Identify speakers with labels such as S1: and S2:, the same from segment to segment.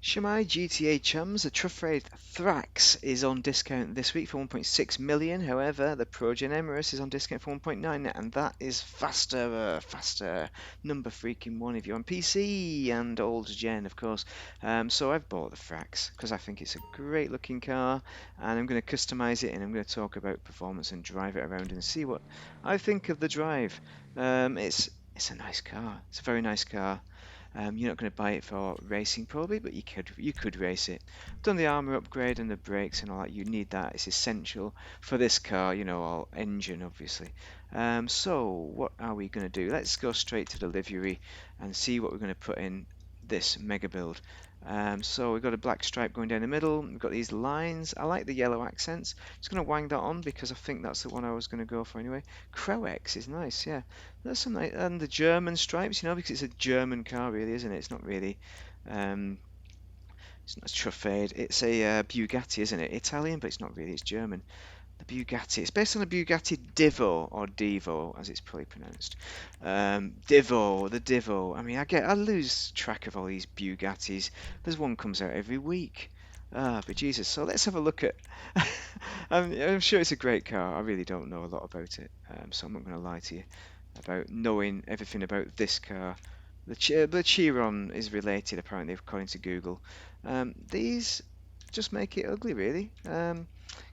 S1: Shemai GTA chums, the Truffade Thrax is on discount this week for 1.6 million. However, the Progen Emirates is on discount for 1.9, and that is faster. Number freaking one if you're on PC and old gen, of course. So I've bought the Thrax because I think it's a great looking car, and I'm going to customize it and I'm going to talk about performance and drive it around and see what I think of the drive. It's a nice car. It's a very nice car. You're not going to buy it for racing probably, but you could race it. Done the armor upgrade and the brakes and all that. You need that. It's essential for this car, or engine obviously. So what are we going to do? Let's go straight to the livery and see what we're going to put in this mega build. So we've got a black stripe going down the middle. We've got these lines. I like the yellow accents. Just going to wang that on because I think that's the one I was going to go for anyway. Crowex is nice, yeah. There's some nice, and the German stripes, because it's a German car, really, isn't it? It's not really, um, it's not a Truffade. It's a Bugatti, isn't it? Italian, but it's not really. It's German. The Bugatti. It's based on a Bugatti Divo or Divo, as it's probably pronounced. Divo, the Divo. I mean, I lose track of all these Bugattis. There's one comes out every week. But Jesus. So let's have a look at. I'm sure it's a great car. I really don't know a lot about it, so I'm not going to lie to you about knowing everything about this car. The Chiron is related, apparently, according to Google. These just make it ugly, really.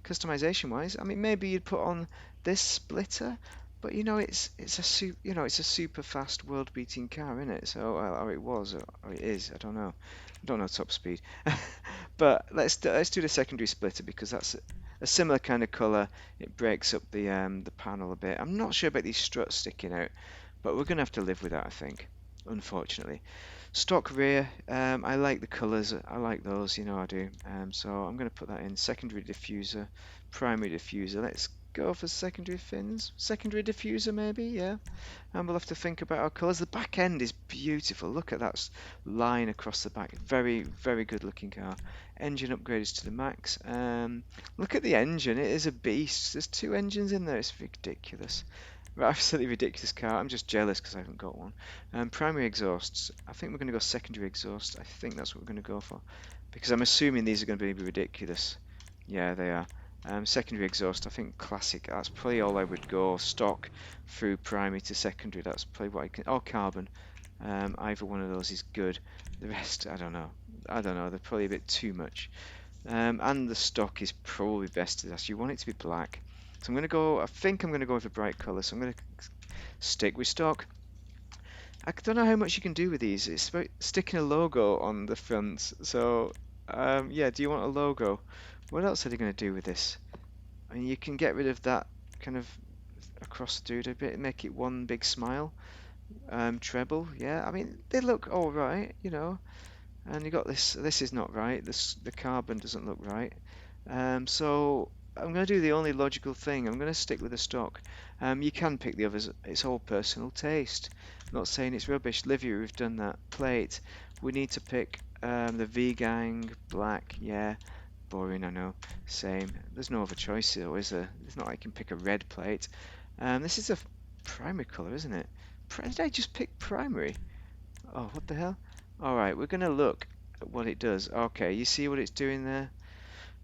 S1: Customization wise, I mean, maybe you'd put on this splitter, but it's a super fast world beating car, isn't it? So or it was, or it is, I don't know. I don't know top speed. But let's do the secondary splitter because that's a similar kind of color. It breaks up the panel a bit. I'm not sure about these struts sticking out, but we're gonna have to live with that, I think, unfortunately. Stock rear, I like the colours, I like those, I do. So I'm going to put that in. Secondary diffuser, primary diffuser. Let's go for secondary fins. Secondary diffuser maybe, yeah. And we'll have to think about our colours. The back end is beautiful. Look at that line across the back. Very, very good looking car. Engine upgraded to the max. Look at the engine, it is a beast. There's two engines in there, it's ridiculous. Right, absolutely ridiculous car. I'm just jealous because I haven't got one. Primary exhausts. I think we're going to go secondary exhaust. I think that's what we're going to go for. Because I'm assuming these are going to be ridiculous. Yeah, they are. Secondary exhaust, I think classic. That's probably all I would go. Stock through primary to secondary. That's probably what I can. Oh, carbon. Either one of those is good. The rest, I don't know. They're probably a bit too much. And the stock is probably best to this. You want it to be black. So I think I'm going to go with a bright colour, so I'm going to stick with stock. I don't know how much you can do with these. It's about sticking a logo on the front. So, yeah, do you want a logo? What else are they going to do with this? I mean, you can get rid of that kind of across the dude a bit, make it one big smile. Treble, yeah. I mean, they look all right, And you got this. This is not right. The carbon doesn't look right. So I'm going to do the only logical thing. I'm going to stick with the stock. You can pick the others. It's all personal taste. I'm not saying it's rubbish. Livia, we've done that. Plate. We need to pick the V-Gang black. Yeah, boring. I know. Same. There's no other choice though, is there? It's not like you can pick a red plate. This is a primary color, isn't it? Did I just pick primary? Oh, what the hell? Alright, we're going to look at what it does. Okay, you see what it's doing there?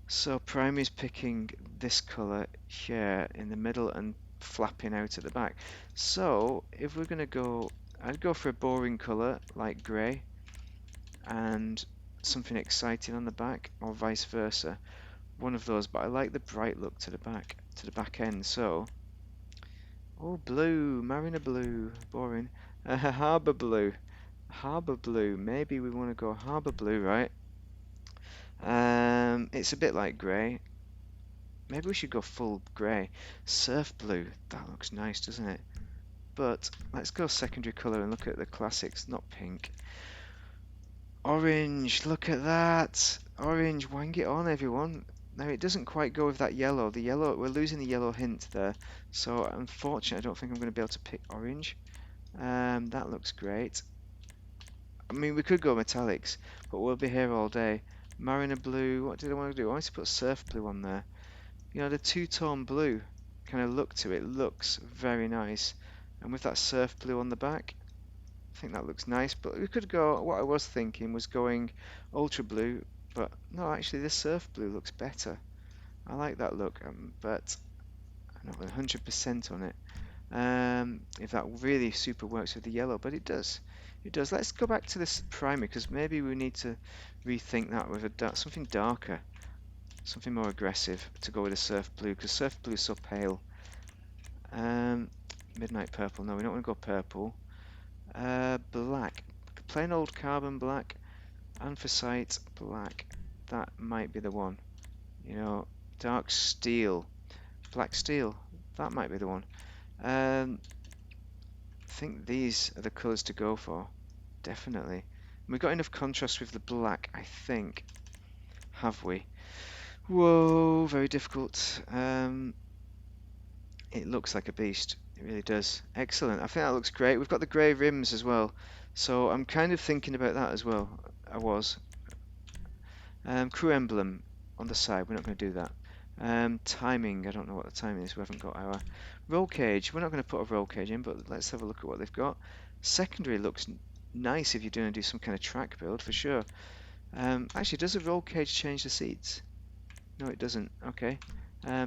S1: So primary is picking this colour here in the middle and flapping out at the back. So if we're going to go, I'd go for a boring colour like grey and something exciting on the back, or vice versa. One of those, but I like the bright look to the back end. So, oh, blue, mariner blue, boring. Harbour blue. Harbour blue. Maybe we want to go harbour blue, right? It's a bit like grey. Maybe we should go full grey. Surf blue. That looks nice, doesn't it? But let's go secondary colour and look at the classics, not pink. Orange. Look at that. Orange. Wang it on, everyone. Now it doesn't quite go with that yellow. The yellow, we're losing the yellow hint there. So unfortunately, I don't think I'm going to be able to pick orange. That looks great. I mean, we could go metallics, but we'll be here all day. Mariner blue, what did I want to do? I wanted to put surf blue on there. The two-tone blue kind of look to it looks very nice. And with that surf blue on the back, think that looks nice, but we could go, what I was thinking was going ultra blue, but no, actually this surf blue looks better. I like that look, but I'm not 100% on it. If that really super works with the yellow, but it does. It does. Let's go back to this primary, because maybe we need to rethink that with something darker, something more aggressive to go with a surf blue, because surf blue is so pale. Midnight purple. No, we don't want to go purple. Black. Plain old carbon black. Anthracite black. That might be the one. You know, dark steel. Black steel. That might be the one. I think these are the colours to go for. Definitely. We've got enough contrast with the black, I think. Have we? Whoa, very difficult. It looks like a beast. It really does. Excellent. I think that looks great. We've got the grey rims as well. So I'm kind of thinking about that as well. I was. Crew emblem on the side. We're not going to do that. Timing. I don't know what the timing is. We haven't got our roll cage. We're not going to put a roll cage in, but let's have a look at what they've got. Secondary looks nice if you're going to do some kind of track build for sure. Actually, does a roll cage change the seats? No, it doesn't. Okay.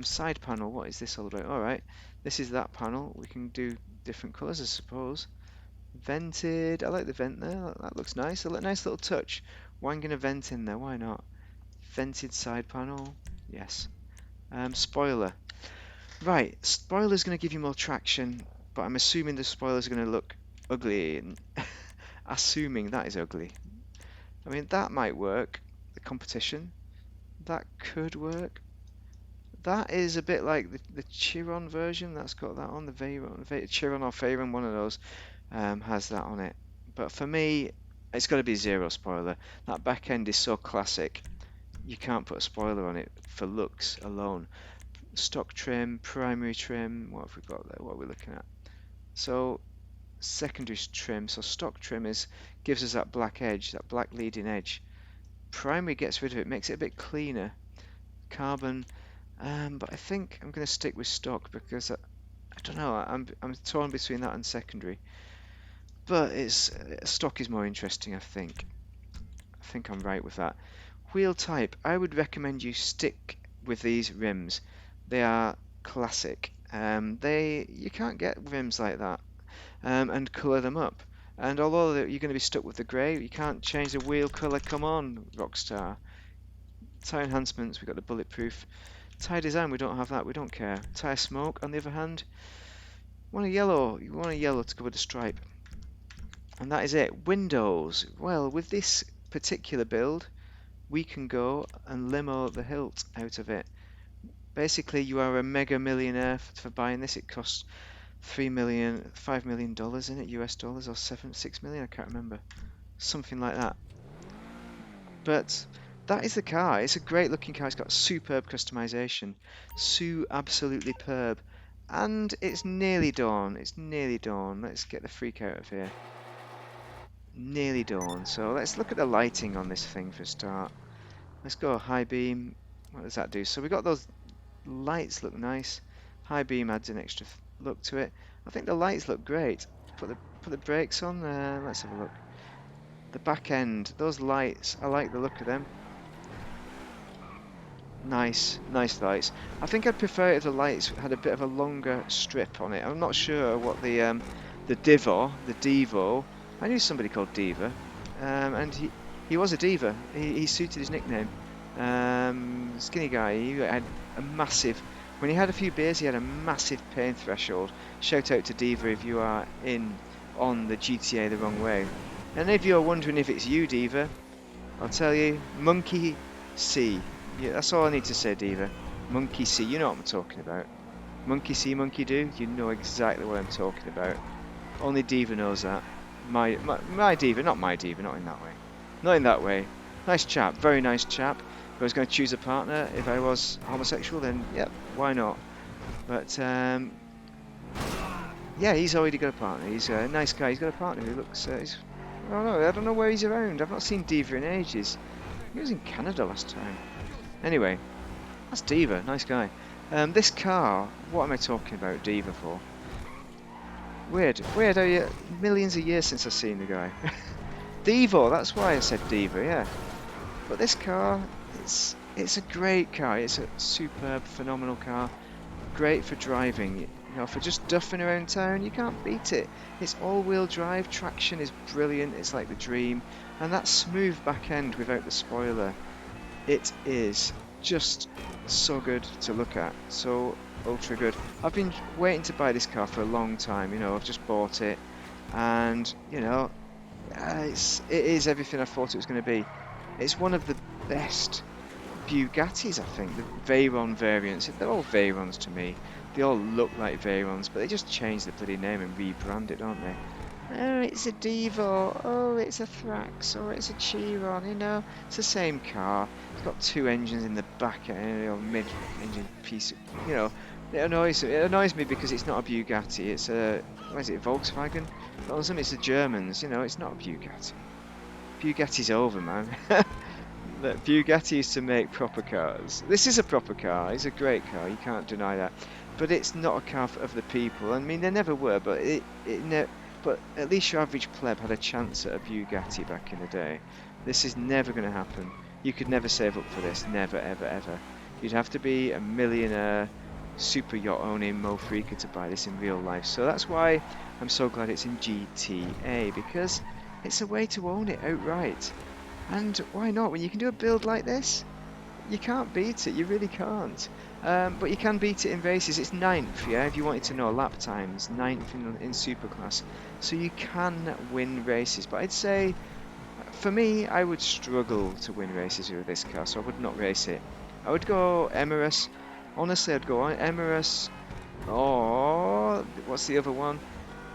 S1: Side panel, what is this all about? Alright, this is that panel. We can do different colours, I suppose. Vented, I like the vent there. That looks nice. A nice little touch. Wanging a vent in there, why not? Vented side panel, yes. Spoiler. Right, spoiler's going to give you more traction, but I'm assuming the spoiler's going to look ugly. Assuming that is ugly. I mean, that might work. The competition. That could work. That is a bit like the Chiron version. That's got that on the Veyron. Chiron or Veyron, one of those has that on it. But for me, it's got to be zero spoiler. That back end is so classic. You can't put a spoiler on it for looks alone. Stock trim, primary trim. What have we got there? What are we looking at? So secondary trim. So stock trim gives us that black edge, that black leading edge. Primary gets rid of it, makes it a bit cleaner. Carbon. But I think I'm going to stick with stock because I don't know. I'm torn between that and secondary. But stock is more interesting. I think I'm right with that. Wheel type. I would recommend you stick with these rims. They are classic. You can't get rims like that and colour them up. And although you're going to be stuck with the grey, you can't change the wheel colour. Come on, Rockstar. Tyre enhancements. We've got the bulletproof. Tyre design, we don't have that, we don't care. Tyre smoke, on the other hand, you want a yellow to go with the stripe. And that is it. Windows, well, with this particular build, we can go and limo the hilt out of it. Basically, you are a mega millionaire for buying this. It costs $5 million in it, US dollars, or 6 million, I can't remember. Something like that. But that is the car. It's a great looking car. It's got superb customization. Absolutely perb. And it's nearly dawn. It's nearly dawn. Let's get the freak out of here. Nearly dawn. So let's look at the lighting on this thing for a start. Let's go high beam. What does that do? So we got those lights look nice. High beam adds an extra look to it. I think the lights look great. Put the brakes on. Let's have a look. The back end, those lights, I like the look of them. Nice lights. I think I'd prefer it if the lights had a bit of a longer strip on it. I'm not sure what the Divo. I knew somebody called Diva, and he was a diva. He suited his nickname. Skinny guy. He had a massive. When he had a few beers, he had a massive pain threshold. Shout out to Diva if you are on the GTA the wrong way. And if you're wondering if it's you, Diva, I'll tell you, Monkey C. Yeah, that's all I need to say, Diva. Monkey C, you know what I'm talking about. Monkey see, monkey do, you know exactly what I'm talking about. Only Diva knows that. My Diva, not my Diva, not in that way. Not in that way. Nice chap, very nice chap. If I was going to choose a partner, if I was homosexual, then yep, why not? But, yeah, he's already got a partner. He's a nice guy, he's got a partner who looks, I don't know where he's around. I've not seen Diva in ages. He was in Canada last time. Anyway, that's Diva, nice guy. This car, what am I talking about Diva for? Weird how you, millions of years since I've seen the guy. Divo, that's why I said Divo, yeah. But this car, it's a great car. It's a superb, phenomenal car. Great for driving. You know, for just duffing around town, you can't beat it. It's all-wheel drive, traction is brilliant. It's like the dream, and that smooth back end without the spoiler, it is just so good to look at. So ultra good. I've been waiting to buy this car for a long time. You know, I've just bought it, and you know, it is everything I thought it was going to be. It's one of the best Bugattis, I think. The Veyron variants. They're all Veyrons to me. They all look like Veyrons, but they just change the bloody name and rebrand it, don't they? Oh, it's a Divo. Oh, it's a Thrax. Or it's a Chiron. You know, it's the same car. It's got two engines in the back, mid-engine piece. You know, it annoys me because it's not a Bugatti. It's a, what is it, Volkswagen? Well, it's the Germans. You know, it's not a Bugatti. Bugatti's over, man. That Bugatti used to make proper cars. This is a proper car. It's a great car. You can't deny that. But it's not a car of the people. I mean, they never were, but but at least your average pleb had a chance at a Bugatti back in the day. This is never going to happen. You could never save up for this. Never, ever, ever. You'd have to be a millionaire, super yacht owning Mo Freaker to buy this in real life. So that's why I'm so glad it's in GTA, because it's a way to own it outright. And why not? When you can do a build like this, you can't beat it. You really can't. But you can beat it in races. It's 9th, yeah, if you wanted to know lap times. 9th in Superclass. So you can win races. But I'd say, for me, I would struggle to win races with this car. So I would not race it. I would go Emirates. Honestly, I'd go on Emirates. Or, what's the other one?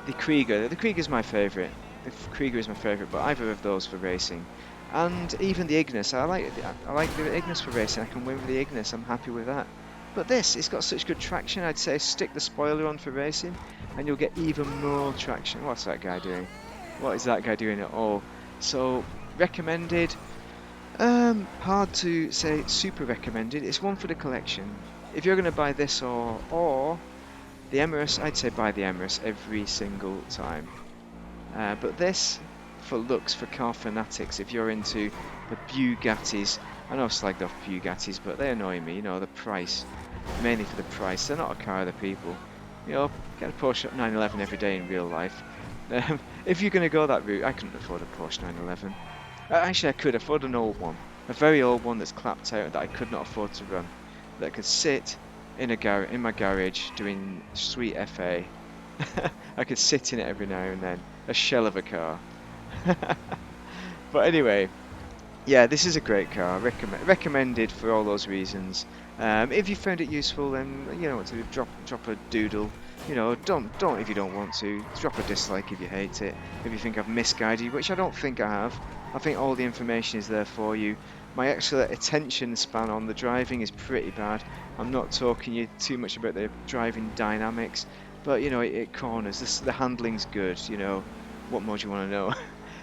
S1: The Krieger. The Krieger's my favourite. The Krieger is my favourite, but either of those for racing. And even the Ignis, I like the Ignis for racing. I can win with the Ignis, I'm happy with that. But this, it's got such good traction, I'd say stick the spoiler on for racing, and you'll get even more traction. What's that guy doing? What is that guy doing at all? So, recommended. Hard to say super recommended. It's one for the collection. If you're going to buy this or the Emirates, I'd say buy the Emirates every single time. But this, for looks, for car fanatics, if you're into the Bugattis. I know I've slagged off Bugattis, but they annoy me, you know, the price. Mainly for the price. They're not a car of the people. You know, get a Porsche 911 every day in real life. If you're going to go that route, I couldn't afford a Porsche 911. Actually, I could afford an old one. A very old one that's clapped out that I could not afford to run. That could sit in my garage doing sweet FA. I could sit in it every now and then. A shell of a car. But anyway, yeah, this is a great car. Recommended for all those reasons. If you found it useful, then you know what to do. Drop a doodle. You know, don't if you don't want to. Drop a dislike if you hate it. If you think I've misguided you, which I don't think I have. I think all the information is there for you. My actual attention span on the driving is pretty bad. I'm not talking you too much about the driving dynamics, but you know, it corners. The handling's good. You know, what more do you want to know?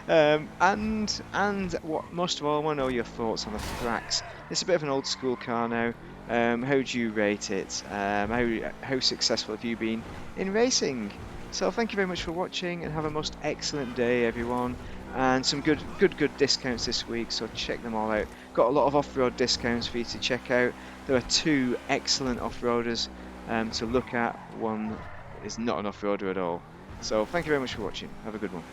S1: And what most of all, I want to know your thoughts on the Thrax. It's a bit of an old school car now. How do you rate it? How successful have you been in racing? So thank you very much for watching, and have a most excellent day, everyone. And some good discounts this week, so check them all out. Got a lot of off-road discounts for you to check out. There are 2 excellent off-roaders to look at. One is not an off-roader at all. So thank you very much for watching. Have a good one.